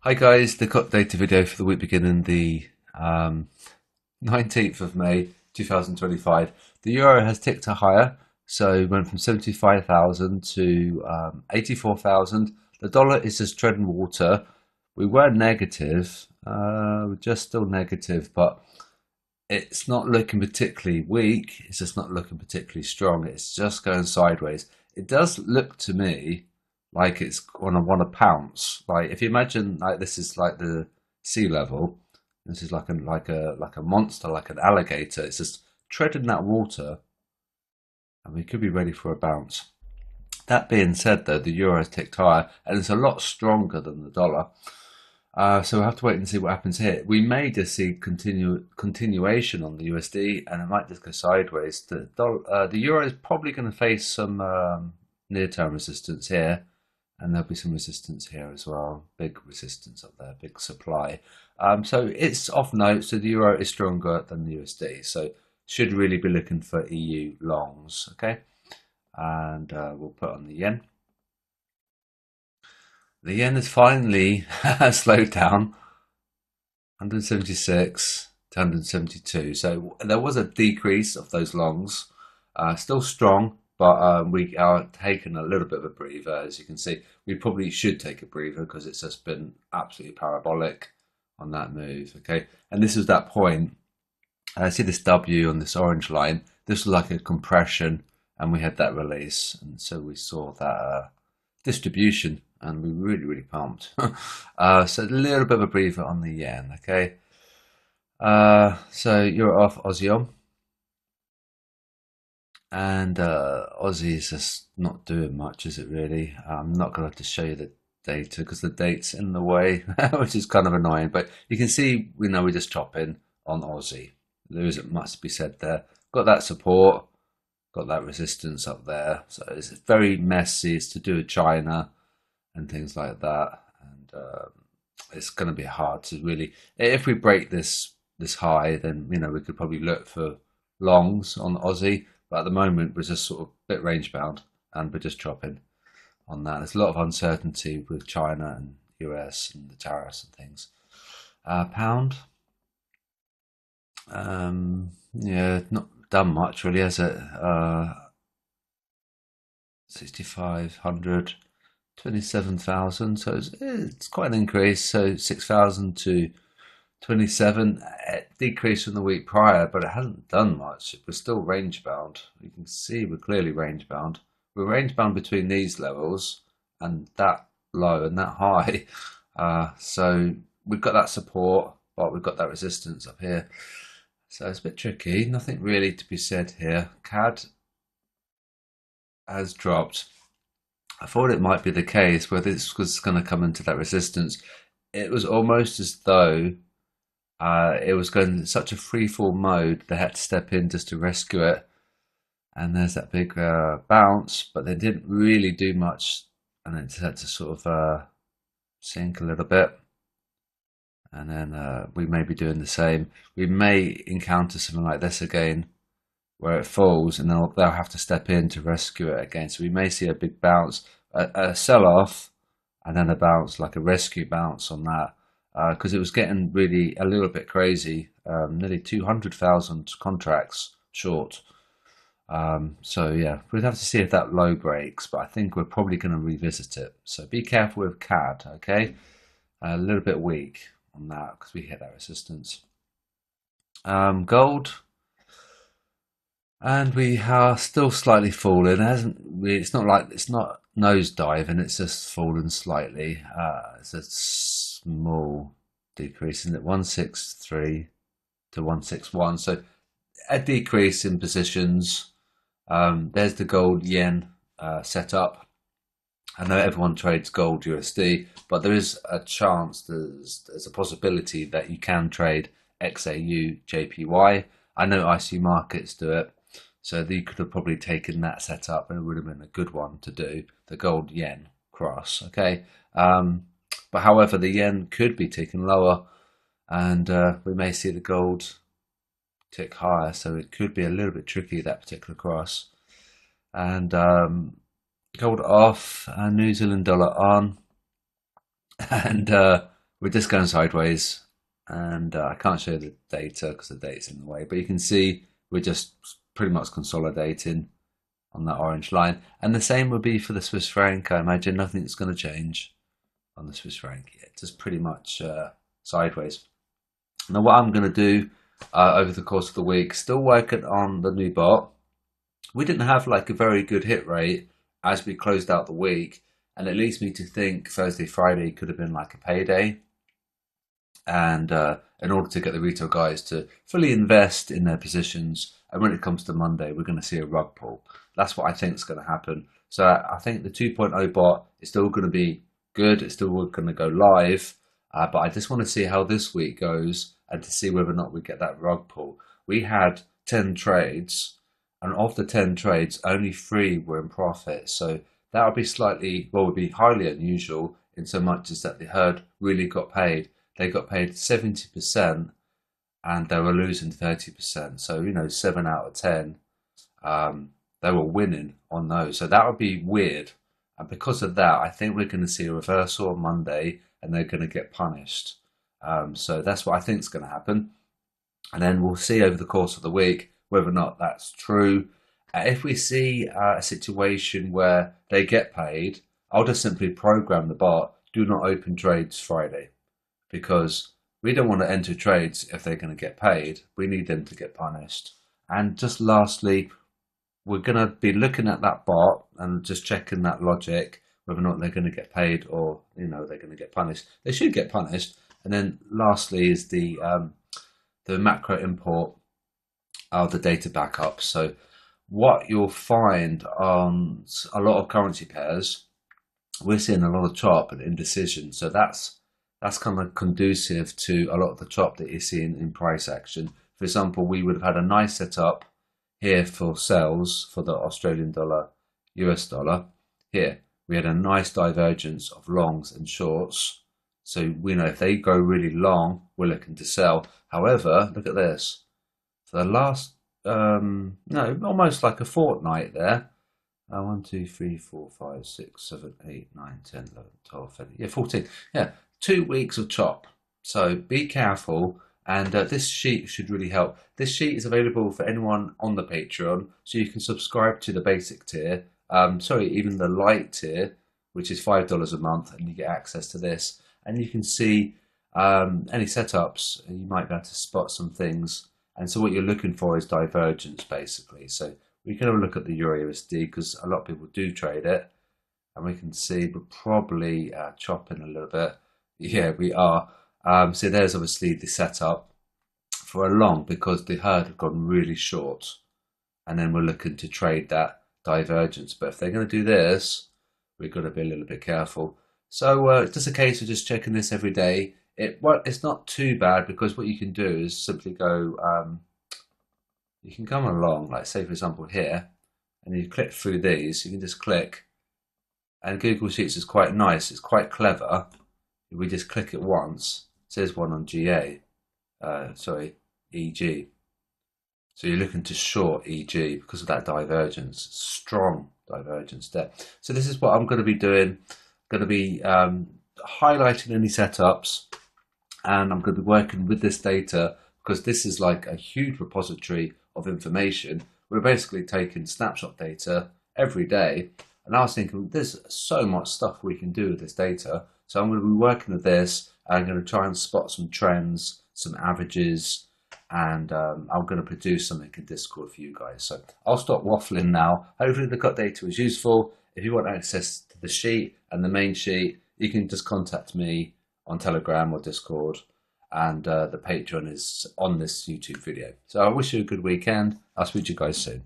Hi guys, the COT data video for the week beginning the 19th of May 2025. The euro has ticked higher, so it went from 75,000 to 84,000. The dollar is just treading water. We were negative, we're just still negative, but it's not looking particularly weak. It's just not looking particularly strong. It's just going sideways. It does look to me like it's gonna want to pounce. Like if you imagine, like this is like the sea level. This is like a monster, like an alligator. It's just treading that water, and we could be ready for a bounce. That being said, though, the euro has ticked higher, and it's a lot stronger than the dollar. So we'll have to wait and see what happens here. We may just see continuation on the USD, and it might just go sideways. The euro is probably going to face some near-term resistance here, and there'll be some resistance here as well. Big resistance up there, big supply. So it's off note. So the euro is stronger than the USD. So should really be looking for EU longs. Okay, and we'll put on the yen. The yen has finally slowed down, 176 to 172. So there was a decrease of those longs, still strong, but we are taking a little bit of a breather. As you can see, we probably should take a breather because it's just been absolutely parabolic on that move. Okay, and this is that point. I see this W on this orange line. This was like a compression, and we had that release, and so we saw that distribution, and we really pumped. So a little bit of a breather on the yen. Okay, so you're off Aussie on, and Aussie is just not doing much, is it really? I'm not going to have to show you the data because the date's in the way, which is kind of annoying. But you can see we know we're just chopping on Aussie. There isn't much to be said there. Got that support, got that resistance up there. So it's very messy. It's to do with China and things like that, and it's going to be hard to really. If we break this high, then we could probably look for longs on Aussie. But at the moment, we're just sort of a bit range bound, and we're just chopping on that. There's a lot of uncertainty with China and US and the tariffs and things. Pound, yeah, not done much really, has it? 6,500, 27,000. So it's quite an increase. So 6,000 to 27, decrease from the week prior, but it hasn't done much. We're still range bound. You can see we're clearly range bound. We're range bound between these levels and that low and that high. So we've got that support, but we've got that resistance up here. So it's a bit tricky. Nothing really to be said here. CAD has dropped. I thought it might be the case where this was going to come into that resistance. It was almost as though it was going in such a freefall mode, they had to step in just to rescue it. And there's that big bounce, but they didn't really do much, and it had to sort of sink a little bit. And then we may be doing the same. We may encounter something like this again, where it falls, and then they'll have to step in to rescue it again. So we may see a big bounce, a sell-off, and then a bounce, like a rescue bounce on that. Because it was getting really a little bit crazy, nearly 200,000 contracts short. So yeah, we'd have to see if that low breaks, but I think we're probably going to revisit it. So be careful with CAD, okay? A little bit weak on that because we hit that resistance. Gold, and we are still slightly falling. It's not like it's not nosediving. It's just fallen slightly. It's a small decrease in it, 163 to 161. So a decrease in positions. There's the gold yen setup. I know everyone trades gold USD, but there is a chance, there's a possibility that you can trade XAU JPY. I know IC markets do it, so you could have probably taken that setup, and it would have been a good one to do, the gold yen cross. Okay, but however, the yen could be ticking lower, and we may see the gold tick higher, so it could be a little bit tricky, that particular cross. And gold off, New Zealand dollar on, and we're just going sideways, and I can't show the data because the data's in the way, but you can see we're just pretty much consolidating on that orange line. And the same would be for the Swiss franc. I imagine nothing's going to change on the Swiss franc yet, just pretty much sideways. Now what I'm going to do over the course of the week, still working on the new bot. We didn't have like a very good hit rate as we closed out the week, and it leads me to think Thursday, Friday could have been like a payday. And in order to get the retail guys to fully invest in their positions, and when it comes to Monday, we're going to see a rug pull. That's what I think is going to happen. So I think the 2.0 bot is still going to be good. It's still going to go live, but I just want to see how this week goes and to see whether or not we get that rug pull. We had 10 trades, and of the 10 trades, only 3 were in profit. So that would be would be highly unusual in so much as that the herd really got paid. They got paid 70% and they were losing 30%. So, 7 out of 10, they were winning on those. So that would be weird. And because of that, I think we're going to see a reversal on Monday and they're going to get punished. So that's what I think is going to happen. And then we'll see over the course of the week whether or not that's true. If we see a situation where they get paid, I'll just simply program the bot, do not open trades Friday, because we don't want to enter trades if they're going to get paid. We need them to get punished. And just lastly, we're going to be looking at that bot and just checking that logic, whether or not they're going to get paid or, they're going to get punished. They should get punished. And then lastly is the macro import of the data backup. So what you'll find on a lot of currency pairs, we're seeing a lot of chop and indecision. So that's kind of conducive to a lot of the chop that you're seeing in price action. For example, we would have had a nice setup here for sells for the Australian dollar, US dollar. Here, we had a nice divergence of longs and shorts. So we know if they go really long, we're looking to sell. However, look at this. For the last, almost like a fortnight there. 1, 2, 3, 4, 5, 6, 7, 8, 9, 10, 11, 12, 13, 14. Yeah, 2 weeks of chop. So be careful, and this sheet should really help. This sheet is available for anyone on the Patreon, so you can subscribe to the basic tier, even the light tier, which is $5 a month, and you get access to this. And you can see any setups, you might be able to spot some things. And so what you're looking for is divergence, basically. So we can have a look at the Euro USD because a lot of people do trade it. And we can see we're probably chopping a little bit. Yeah, we are. So there's obviously the setup for a long because the herd have gone really short. And then we're looking to trade that divergence. But if they're going to do this, we've got to be a little bit careful. So it's just a case of just checking this every day. It's not too bad because what you can do is simply go, you can come along, like say for example here, and you click through these, you can just click, and Google Sheets is quite nice, it's quite clever. If we just click it once, it says one on EG. So you're looking to short EG because of that divergence, strong divergence there. So this is what I'm going to be doing. Going to be highlighting any setups, and I'm going to be working with this data because this is like a huge repository of information. We're basically taking snapshot data every day, and I was thinking there's so much stuff we can do with this data. So I'm going to be working with this, and I'm going to try and spot some trends, some averages, and I'm going to produce something in Discord for you guys. So I'll stop waffling now. Hopefully the cut data was useful. If you want access to the sheet and the main sheet, you can just contact me on Telegram or Discord, and the Patreon is on this YouTube video. So I wish you a good weekend. I'll speak to you guys soon.